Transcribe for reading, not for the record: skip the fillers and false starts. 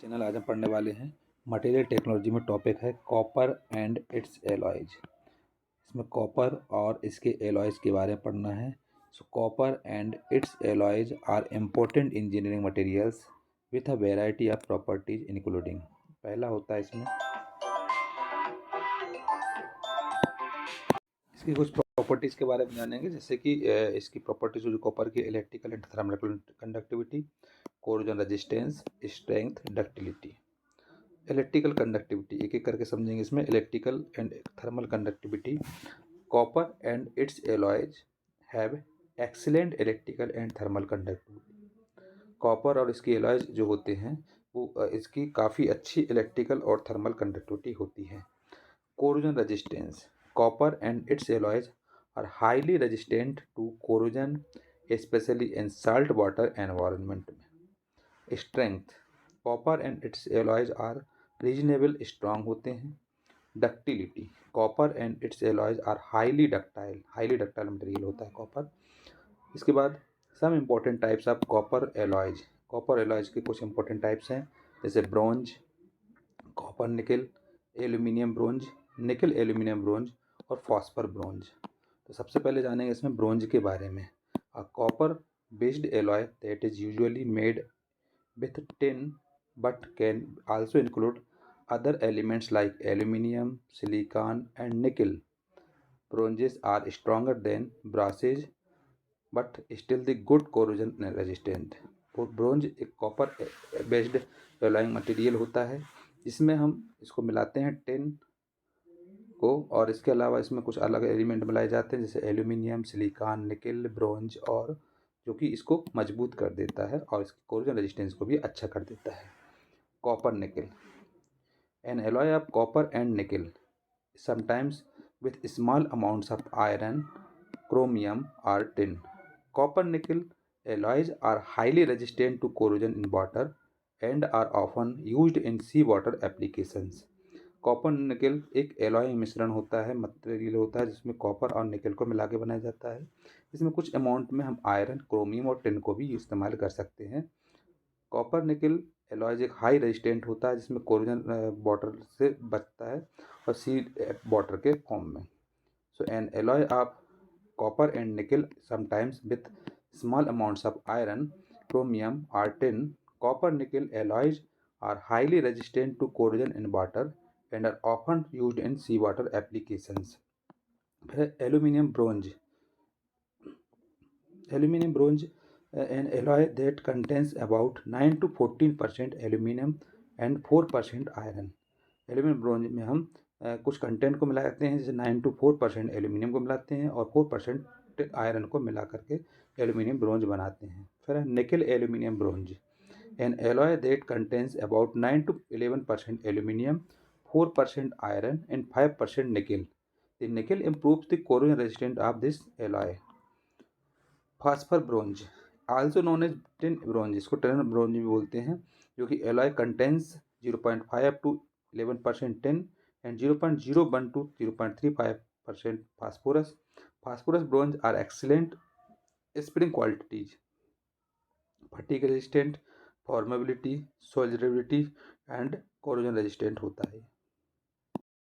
Channel आज हम पढ़ने वाले हैं मटेरियल टेक्नोलॉजी में टॉपिक है कॉपर एंड इट्स एलॉयज। इसमें कॉपर और इसके एलॉयज के बारे में पढ़ना है। So copper and its alloys are important engineering materials with a variety of properties including. पहला होता है इसमें इसकी कुछ प्रॉपर्टीज़ के बारे में जानेंगे, जैसे कि इसकी प्रॉपर्टीज जो कॉपर की electrical and thermal conductivity, corrosion resistance, strength, ductility. Electrical conductivity एक एक करके समझेंगे। इसमें electrical and thermal conductivity, copper and its alloys have excellent electrical and thermal conductivity. Copper और इसकी एलॉयज जो होते हैं वो इसकी काफ़ी अच्छी इलेक्ट्रिकल और थर्मल कंडक्टिविटी होती है। Corrosion resistance, copper and its alloys are highly resistant to corrosion specially in salt water environment में। Strength, copper and its alloys are reasonable strong होते हैं। Ductility, copper and its alloys are highly ductile material होता है copper. इसके बाद some important types of copper alloys. Copper alloys के कुछ important types हैं, जैसे bronze, copper nickel, aluminium bronze, nickel aluminium bronze और फॉस्फर ब्रोंज। तो सबसे पहले जानेंगे इसमें ब्रोंज के बारे में। A copper based alloy that is usually made with tin but can also include other elements like aluminium, silicon and nickel. Bronzes are stronger than brasses but still the good corrosion resistant. Bronze एक copper based alloying material होता है जिसमें हम इसको मिलाते हैं tin को, और इसके अलावा इसमें कुछ अलग एलिमेंट मिलाए जाते हैं जैसे एल्यूमिनियम, सिलिकॉन, निकल, ब्रोंज, और जो कि इसको मजबूत कर देता है और इसकी कोरोजन रेजिस्टेंस को भी अच्छा कर देता है। Copper nickel, an alloy of copper and nickel sometimes with small amounts of iron, chromium और टिन। कॉपर निकल alloys are highly resistant to corrosion in water and are often used in sea water applications. Copper nickel एक alloy मिश्रण होता है, material होता है जिसमें कॉपर और निकल को मिला के बनाया जाता है। इसमें कुछ अमाउंट में हम आयरन, क्रोमियम और टिन को भी इस्तेमाल कर सकते हैं। कॉपर निकल एलॉयज एक हाई रेजिस्टेंट होता है जिसमें कोरोजन वाटर से बचता है और सी वाटर के फॉर्म में। So an alloy of copper and nickel sometimes with small amounts of iron, chromium or tin. Copper nickel alloys are highly resistant to corrosion in water and are often used in seawater applications. Aluminium bronze. Aluminium bronze, an alloy that contains about 9 to 14% aluminium and 4% iron. Aluminium bronze में हम कुछ content को मिलाते हैं, जैसे 9 to 4% aluminium को मिलाते हैं और 4% आयरन को मिला करके एल्यूमिनियम ब्रोंज बनाते हैं। फिर है nickel aluminium bronze, an alloy that contains about 9 to 11% aluminium, 4% iron and 5% nickel. The nickel improves the corrosion resistant of this alloy. Phosphor bronze, also known as tin bronze, इसको tin bronze भी बोलते हैं, जो कि alloy contains 0.5 to 11% tin and 0.01 to 0.35% phosphorus. Phosphorus bronze are excellent spring qualities, fatigue resistant, formability, solidity and corrosion resistant होता है।